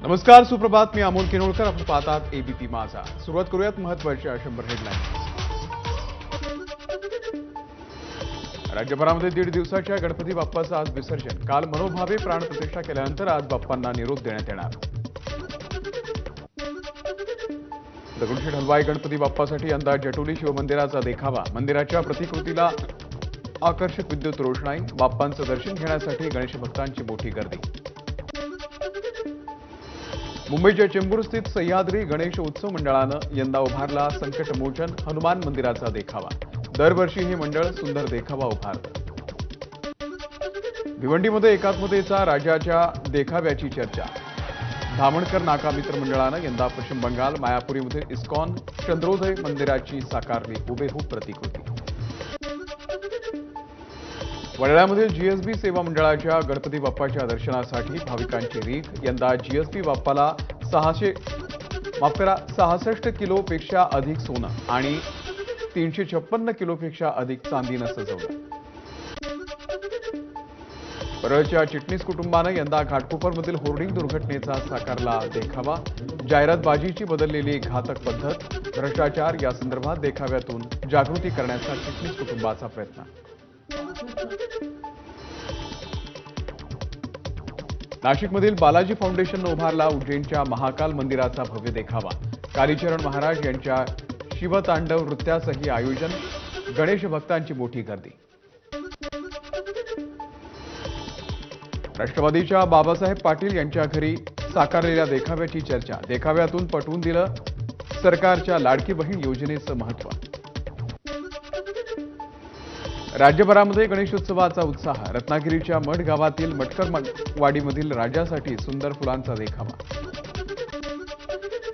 नमस्कार, सुप्रभात. मी अमोल किनोळकर. आपण पाहतात एबीपी माझा. सुरुवात करूयात महत्त्वाच्या 100 हेडलाईन्स. राज्यभरामध्ये 1.5 दिवसाच्या गणपती बाप्पाचं आज विसर्जन. काल मनोभावे प्राणप्रतिष्ठा केल्यानंतर आज बाप्पांना निरोप देण्यात येणार. दगडूशेठ हलवाई गणपती बाप्पासाठी यंदा जटोली शिवमंदिराचा देखावा. मंदिराच्या प्रतिकृतीला आकर्षक विद्युत रोषणाई. बाप्पांचं दर्शन घेण्यासाठी गणेश भक्तांची मोठी गर्दी. मुंबईच्या चेंबूर स्थित सह्याद्री गणेश उत्सव मंडळानं यंदा उभारला संकटमोचन हनुमान मंदिराचा देखावा. दरवर्षी हे मंडळ सुंदर देखावा उभारतं. भिवंडीमध्ये एकात्मतेचा राज्याच्या देखाव्याची चर्चा. धामणकर नाका मित्र मंडळानं यंदा पश्चिम बंगाल मायापुरीमधील इस्कॉन चंद्रोदय मंदिराची साकारली हुबेहूब प्रतिकृती. वडाळ्यामधील जीएसबी सेवा मंडळाच्या गणपती बाप्पाच्या दर्शनासाठी भाविकांची रीघ. यंदा जीएसबी बाप्पाला 66 किलोपेक्षा अधिक सोनं आणि 356 किलोपेक्षा अधिक चांदीनं सजवलं. परळच्या चिटणीस कुटुंबानं यंदा घाटकोपरमधील होर्डिंग दुर्घटनेचा साकारला देखावा. जाहिरातबाजीची बदललेली घातक पद्धत. भ्रष्टाचार या संदर्भात देखाव्यातून जागृती करण्याचा चिटणीस कुटुंबाचा प्रयत्न. नाशिकमधील बालाजी फाउंडेशननं उभारला उज्जैनच्या महाकाल मंदिराचा भव्य देखावा. कालीचरण महाराज यांच्या शिवतांडव नृत्याचंही आयोजन. गणेश भक्तांची मोठी गर्दी. राष्ट्रवादीच्या बाबासाहेब पाटील यांच्या घरी साकारलेल्या देखाव्याची चर्चा. देखाव्यातून पटवून दिलं सरकारच्या लाडकी बहीण योजनेचं महत्त्व. राज्यभरामध्ये गणेशोत्सवाचा उत्साह. रत्नागिरीच्या मठ गावातील मटकरवाडीमधील राजासाठी सुंदर फुलांचा देखावा.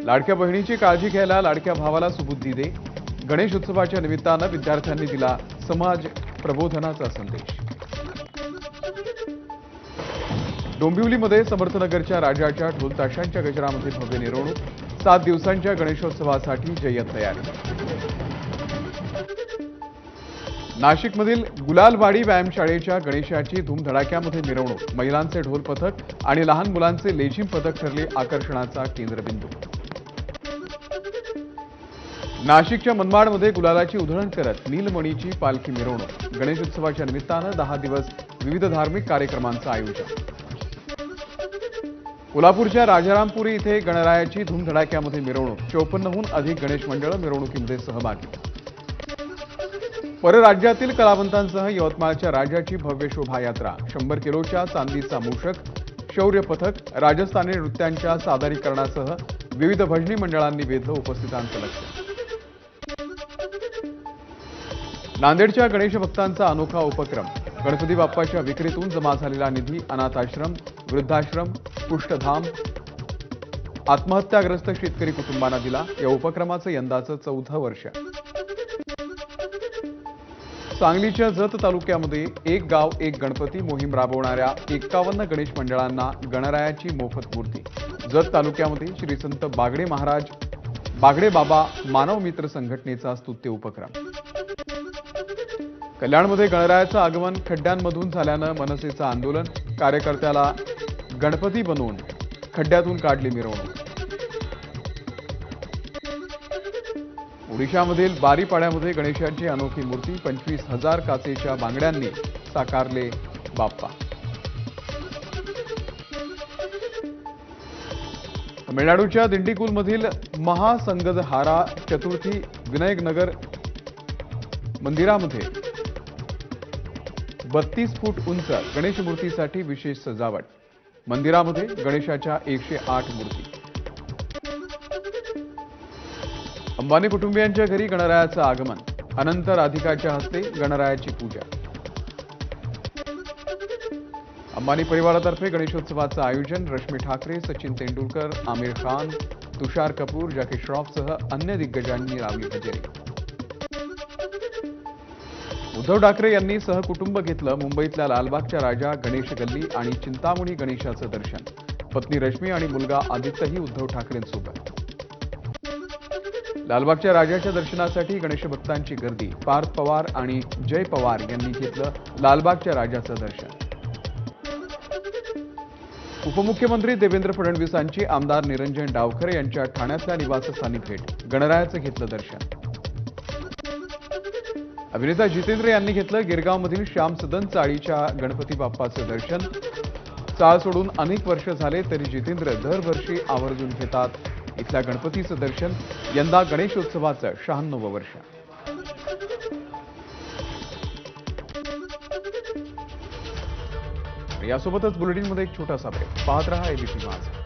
लाडक्या बहिणीची काळजी घ्यायला लाडक्या भावाला सुबुद्धी दे. गणेशोत्सवाच्या निमित्तानं विद्यार्थ्यांनी दिला समाज प्रबोधनाचा संदेश. डोंबिवलीमध्ये समर्थनगरच्या राजाच्या ढोलताशांच्या गजरामध्ये भव्य मिरवणूक. 7 दिवसांच्या गणेशोत्सवासाठी जय्यत तयारी. नाशिकमधील गुलालवाडी व्यायामशाळेच्या गणेशाची धूमधडाक्यामध्ये मिरवणूक. महिलांचे ढोल पथक आणि लहान मुलांचे लेझिम पथक ठरले आकर्षणाचा केंद्रबिंदू. नाशिकच्या मनमाडमध्ये गुलालाची उधळण करत नीलमणीची पालखी मिरवणूक. गणेशोत्सवाच्या निमित्तानं 10 दिवस विविध धार्मिक कार्यक्रमांचं आयोजन. कोल्हापूरच्या राजारामपुरी इथे गणरायाची धूमधडाक्यामध्ये मिरवणूक. 54हून अधिक गणेश मंडळ मिरवणुकीमध्ये सहभागी. परराज्यातील कलावंतांसह यवतमाळच्या राजाची भव्य शोभायात्रा. 100 किलोच्या चांदीचा मूषक. शौर्य पथक. राजस्थानी नृत्यांच्या सादरीकरणासह विविध भजनी मंडळांनी वेधलं उपस्थितांचं लक्ष. नांदेडच्या गणेश भक्तांचा अनोखा उपक्रम. गणपती बाप्पाच्या विक्रीतून जमा झालेला निधी अनाथाश्रम, वृद्धाश्रम, कुष्ठधाम, आत्महत्याग्रस्त शेतकरी कुटुंबांना दिला. या उपक्रमाचं यंदाचं 4थं वर्ष. सांगलीच्या जत तालुक्यामध्ये एक गाव एक गणपती मोहीम राबवणाऱ्या 51 गणेश मंडळांना गणरायाची मोफत मूर्ती. जत तालुक्यामध्ये श्री संत बागडे बाबा मानव मित्र संघटनेचा स्तुत्य उपक्रम. कल्याणमध्ये गणरायाचं आगमन खड्ड्यांमधून झाल्यानं मनसेचं आंदोलन. कार्यकर्त्याला गणपती बनवून खड्ड्यातून काढली मिरवणूक. ओडिशामधील बारीपाड्यामध्ये गणेशाची अनोखी मूर्ती. 25,000 काचेच्या बांगड्यांनी साकारले बाप्पा. तमिळनाडूच्या दिंडीकुलमधील महासंगदहारा चतुर्थी विनायकनगर मंदिरामध्ये 32 फूट उंच गणेश मूर्तीसाठी विशेष सजावट. मंदिरामध्ये गणेशाच्या 108 मूर्ती. अंबानी कुटुंबियांच्या घरी गणरायाचं आगमन. अनंत राधिकाच्या हस्ते गणरायाची पूजा. अंबानी परिवारातर्फे गणेशोत्सवाचं आयोजन. रश्मी ठाकरे, सचिन तेंडुलकर, आमिर खान, तुषार कपूर, जॅकी श्रॉफसह अन्य दिग्गजांनी लावली हजेरी. उद्धव ठाकरे यांनी सहकुटुंब घेतलं मुंबईतल्या लालबागच्या राजा गणेश गल्ली आणि चिंतामणी गणेशाचं दर्शन. पत्नी रश्मी आणि मुलगा आदित्यही उद्धव ठाकरेंसोबत. लालबागच्या राजाच्या दर्शनासाठी गणेश भक्तांची गर्दी. पार्थ पवार आणि जय पवार यांनी घेतलं लालबागच्या राजाचं दर्शन. उपमुख्यमंत्री देवेंद्र फडणवीसांची आमदार निरंजन डावखरे यांच्या ठाण्यातल्या निवासस्थानी भेट, गणरायाचं घेतलं दर्शन. अभिनेता जितेंद्र यांनी घेतलं गिरगावमधील श्याम सदन चाळीच्या गणपती बाप्पाचं दर्शन. चाळ सोडून अनेक वर्ष झाले तरी जितेंद्र दरवर्षी आवर्जून घेतात इथल्या गणपतीचं दर्शन. यंदा गणेशोत्सवाचं 96वं वर्ष. यासोबतच बुलेटिनमध्ये एक छोटासा ब्रेक. पाहत रहा एबीपी माझा.